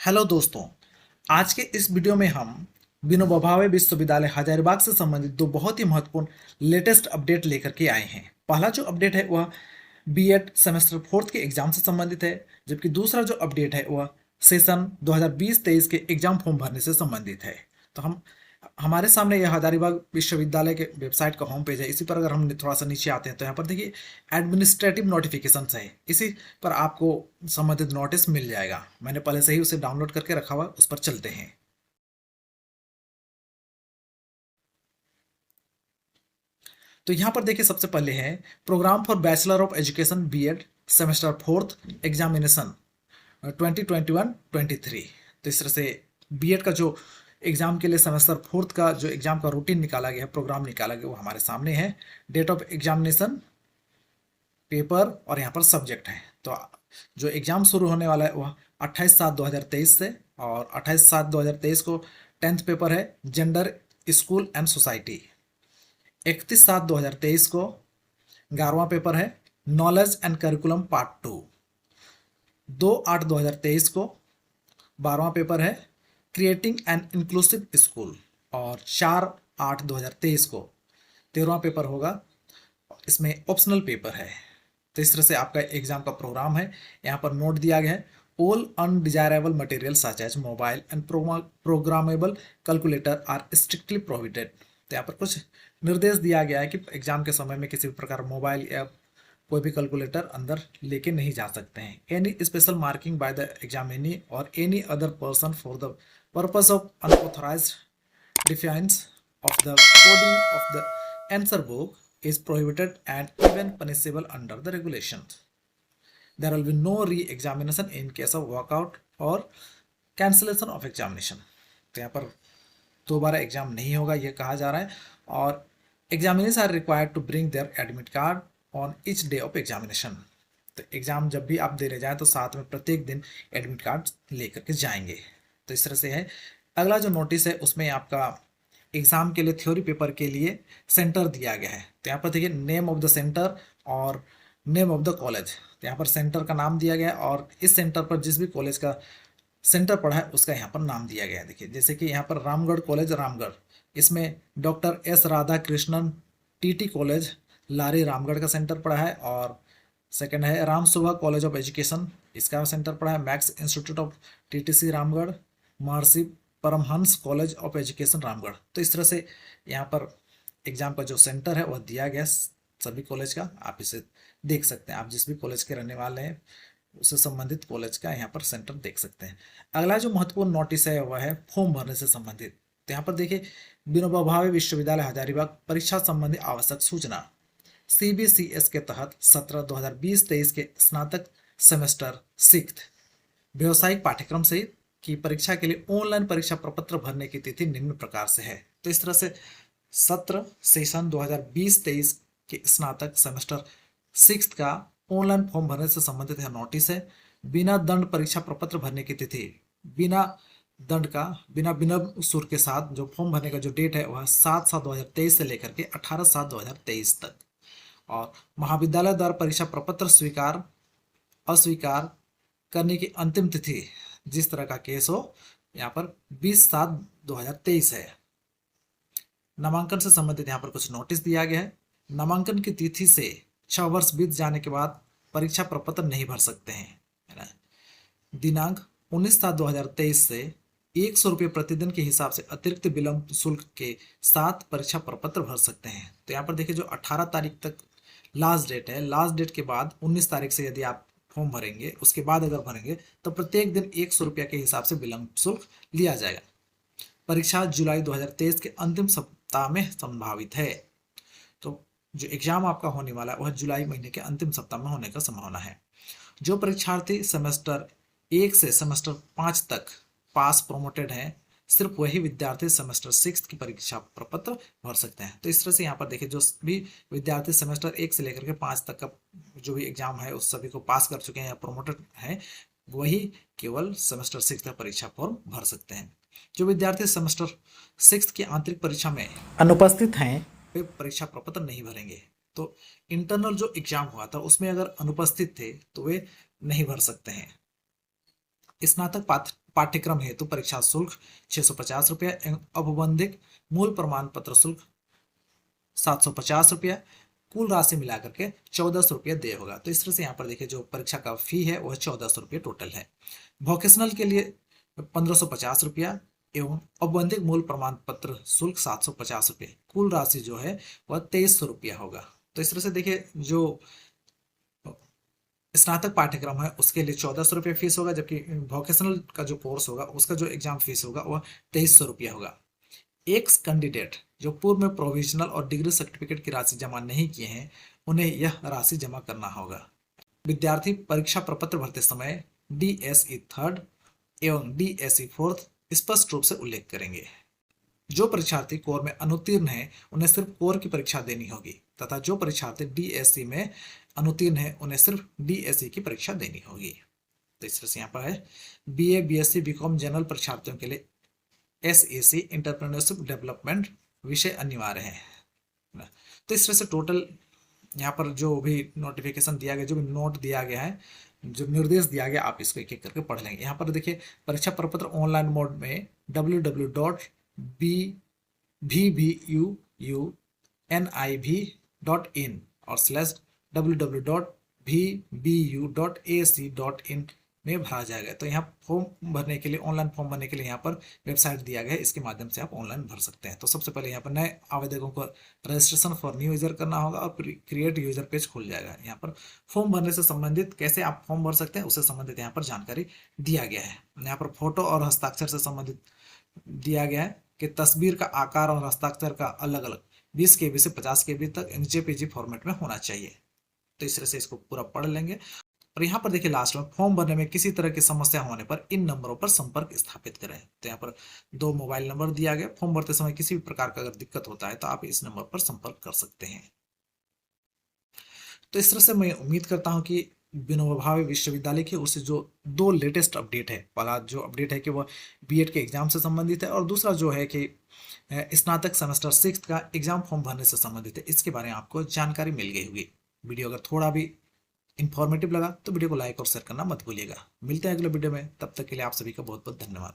Hello दोस्तों। आज के इस वीडियो में हम विनोबा भावे विश्वविद्यालय हजारीबाग से संबंधित दो बहुत ही महत्वपूर्ण लेटेस्ट अपडेट लेकर के आए हैं। पहला जो अपडेट है वह बीएड सेमेस्टर फोर्थ के एग्जाम से संबंधित है, जबकि दूसरा जो अपडेट है वह सेशन 2020-23 के एग्जाम फॉर्म भरने से संबंधित है। तो हमारे सामने यह हजारीबाग विश्वविद्यालय के वेबसाइट का होम पेज है। इसी पर अगर हम थोड़ा सा नीचे आते हैं तो यहाँ पर देखिए एडमिनिस्ट्रेटिव नोटिफिकेशन है। इसी पर आपको संबंधित नोटिस मिल जाएगा। मैंने पहले से ही उसे डाउनलोड करके रखा हुआ, उस पर चलते हैं। तो यहाँ पर देखिए सबसे पहले है programme for bachelor of education BEd semester fourth examination 2021-23। तो इस तरह से बीएड का जो एग्जाम के लिए सेमेस्टर फोर्थ का जो एग्जाम का रूटीन निकाला गया है, प्रोग्राम निकाला गया, वो हमारे सामने है। डेट ऑफ एग्जामिनेशन, पेपर और यहाँ पर सब्जेक्ट है। तो जो एग्जाम शुरू होने वाला है वह 28/7/2023 से, और 28/7/2023 को 10th पेपर है जेंडर, स्कूल एंड सोसाइटी। 31/7/2023 को 11वां पेपर है नॉलेज एंड करिकुलम पार्ट 2। 2/8/2023 को 12वां पेपर है क्रिएटिंग एन इंक्लूसिव स्कूल, और 4/8/2023 को 13वां पेपर होगा। इसमें ऑप्शनल पेपर है। तो इस तरह से आपका एग्जाम का प्रोग्राम है। यहाँ पर नोट दिया गया है all undesirable material such as mobile and programmable calculator are strictly prohibited. तो यहाँ पर कुछ निर्देश दिया गया है कि एग्जाम के समय में किसी भी प्रकार मोबाइल या कोई भी कैलकुलेटर अंदर लेके नहीं जा सकते हैं। Any special marking by the examinee और any other person for the purpose of unauthorised defiance of the coding of the answer book is prohibited and even punishable under the regulations. There will be no re-examination in case of walkout or cancellation of examination. तो यहाँ पर दोबारा exam नहीं होगा ये कहा जा रहा है। और examiners are required to bring their admit card on each day of examination. तो एग्जाम जब भी आप देने जाएं तो साथ में प्रत्येक दिन एडमिट कार्ड लेकर के जाएंगे। तो इस तरह से है। अगला जो नोटिस है उसमें आपका एग्जाम के लिए थ्योरी पेपर के लिए सेंटर दिया गया है। तो यहाँ पर देखिए नेम ऑफ द सेंटर और नेम ऑफ द कॉलेज। तो यहाँ पर सेंटर का नाम दिया गया है और इस सेंटर पर जिस भी कॉलेज का सेंटर पड़ा है उसका यहाँ पर नाम दिया गया है। देखिए जैसे कि यहाँ पर रामगढ़ कॉलेज रामगढ़, इसमें doctor S Radha Krishnan TT college Lari Ramgarh का सेंटर पड़ा है। और सेकंड है Ram Subha college of education, इसका सेंटर पड़ा है। Max institute of TTC Ramgarh, Maharshi Paramhans college of education Ramgarh. तो इस तरह से यहाँ पर एग्जाम का जो सेंटर है वह दिया गया सभी कॉलेज का। आप इसे देख सकते हैं। आप जिस भी कॉलेज के रहने वाले हैं उससे संबंधित कॉलेज का यहाँ पर सेंटर देख सकते हैं। अगला जो महत्वपूर्ण नोटिस है वह है फॉर्म भरने से संबंधित। तो यहाँ पर देखिए विनोबा भावे विश्वविद्यालय हजारीबाग परीक्षा संबंधी आवश्यक सूचना। सीबीसीएस के तहत 2020-23 के स्नातक सेमेस्टर सिक्स्थ व्यावसायिक पाठ्यक्रम सहित की परीक्षा के लिए ऑनलाइन परीक्षा प्रपत्र भरने की तिथि निम्न प्रकार से है। तो इस तरह से सत्र सेशन 2020-23 के स्नातक सेमेस्टर सिक्स्थ का ऑनलाइन फॉर्म भरने से संबंधित है नोटिस है। बिना दंड परीक्षा प्रपत्र भरने की तिथि, बिना दंड का, बिना विलंब शुल्क के साथ जो फॉर्म भरने का जो डेट है वह 7/7/2023 से लेकर के 18/7/2023 तक। और महाविद्यालय द्वारा परीक्षा प्रपत्र स्वीकार अस्वीकार करने की अंतिम तिथि जिस तरह का केस हो यहाँ पर 20/7/2023 है। नामांकन से संबंधित यहाँ पर कुछ नोटिस दिया गया है। नामांकन की तिथि से 6 वर्ष बीत जाने के बाद परीक्षा प्रपत्र नहीं भर सकते हैं, है ना। दिनांक 19/7/2023 से 100 रुपये प्रतिदिन के हिसाब से अतिरिक्त विलंब शुल्क के साथ परीक्षा प्रपत्र भर सकते हैं। तो यहाँ पर देखिए जो 18 तारीख तक लास्ट डेट है, लास्ट डेट के बाद 19 तारीख से यदि आप फॉर्म भरेंगे उसके बाद अगर भरेंगे तो प्रत्येक दिन 100 रुपया के हिसाब से विलंब शुल्क लिया जाएगा। परीक्षा जुलाई 2023 के अंतिम सप्ताह में संभावित है। तो जो एग्जाम आपका होने वाला है वह जुलाई महीने के अंतिम सप्ताह में होने का संभावना है। जो परीक्षार्थी सेमेस्टर 1 से सेमेस्टर 5 तक पास प्रोमोटेड हैं सिर्फ वही विद्यार्थी सेमेस्टर 6 की परीक्षा प्रपत्र भर सकते हैं। तो इस तरह से यहाँ पर देखिए जो भी विद्यार्थी सेमेस्टर 1 से लेकर के 5 तक का जो भी एग्जाम है उस सभी को पास कर चुके हैं या प्रोमोटेड हैं वही केवल सेमेस्टर 6 का परीक्षा फॉर्म भर सकते हैं। जो विद्यार्थी सेमेस्टर 6 की आंतरिक परीक्षा में अनुपस्थित हैं वे परीक्षा प्रपत्र नहीं भरेंगे। तो इंटरनल जो एग्जाम हुआ था उसमें अगर अनुपस्थित थे तो वे नहीं भर सकते हैं। स्नातक पाठ्यक्रम हेतु परीक्षा शुल्क 650 रुपया एवं औपबंधिक मूल प्रमाण पत्र शुल्क 750 रुपया, कुल राशि मिलाकर के 1400 रुपया देय होगा। तो इस तरह से यहाँ पर देखिए जो परीक्षा का फी है वह 1400 रुपया टोटल है। वोकेशनल के लिए 1550 रुपया एवं औपबंधिक मूल प्रमाण पत्र शुल्क 750 रुपये, कुल राशि जो है वह 2300 रुपया होगा। तो इस तरह से देखिए जो स्नातक पाठ्यक्रम है उसके लिए 1400 रुपये फीस होगा, जबकि वोकेशनल का जो कोर्स होगा उसका जो एग्जाम फीस होगा वह 2300 रुपया होगा। एक्स कैंडिडेट जो पूर्व में प्रोविजनल और डिग्री सर्टिफिकेट की राशि जमा नहीं किए हैं उन्हें यह राशि जमा करना होगा। विद्यार्थी परीक्षा प्रपत्र भरते समय DSE 3rd एवं DSE 4th स्पष्ट रूप से उल्लेख करेंगे। जो परीक्षार्थी कोर में अनुत्तीर्ण है उन्हें सिर्फ कोर की परीक्षा देनी होगी तथा जो परीक्षार्थी DSE में अनुत्तीर्ण है उन्हें सिर्फ DSE की परीक्षा देनी होगी। तो इस तरह से यहाँ पर है BA BSc BCom जनरल परीक्षार्थियों के लिए SAC एंटरप्रेन्योरशिप डेवलपमेंट विषय अनिवार्य है। तो इस तरह से टोटल यहाँ पर जो भी नोटिफिकेशन दिया गया, जो भी नोट दिया गया है, जो निर्देश दिया गया, आप इसको एक एक करके पढ़ लेंगे। यहाँ पर देखिए परीक्षा प्रपत्र ऑनलाइन मोड में www.bvuniv.in और /www.vbu.ac.in में भरा जाएगा। तो यहाँ फॉर्म भरने के लिए, ऑनलाइन फॉर्म भरने के लिए यहाँ पर वेबसाइट दिया गया है, इसके माध्यम से आप ऑनलाइन भर सकते हैं। तो सबसे पहले यहाँ पर नए आवेदकों को रजिस्ट्रेशन फॉर न्यू यूजर करना होगा और क्रिएट यूजर पेज खुल जाएगा। यहाँ पर फॉर्म भरने से संबंधित, कैसे आप फॉर्म भर सकते हैं उससे संबंधित यहाँ पर जानकारी दिया गया है। यहाँ पर फोटो और हस्ताक्षर से संबंधित दिया गया है कि तस्वीर का आकार और हस्ताक्षर का अलग अलग 20 KB से 50 KB तक JPG फॉर्मेट में होना चाहिए। तो इस तरह से इसको पूरा पढ़ लेंगे। और यहाँ पर देखिए लास्ट में फॉर्म भरने में किसी तरह की समस्या होने पर इन नंबरों पर संपर्क स्थापित करें। तो यहाँ पर 2 मोबाइल नंबर दिया गया। फॉर्म भरते समय किसी भी प्रकार का अगर दिक्कत होता है तो आप इस नंबर पर संपर्क कर सकते हैं। तो इस तरह से मैं उम्मीद करता हूँ कि विनोबा भावे विश्वविद्यालय की ओर से जो 2 लेटेस्ट अपडेट है, पहला जो अपडेट है कि वह BEd के एग्जाम से संबंधित है और दूसरा जो है कि स्नातक सेमेस्टर 6 का एग्जाम फॉर्म भरने से संबंधित है, इसके बारे में आपको जानकारी मिल गई होगी। वीडियो अगर थोड़ा भी इंफॉर्मेटिव लगा तो वीडियो को लाइक और शेयर करना मत भूलिएगा। मिलते हैं अगले वीडियो में, तब तक के लिए आप सभी का बहुत बहुत धन्यवाद।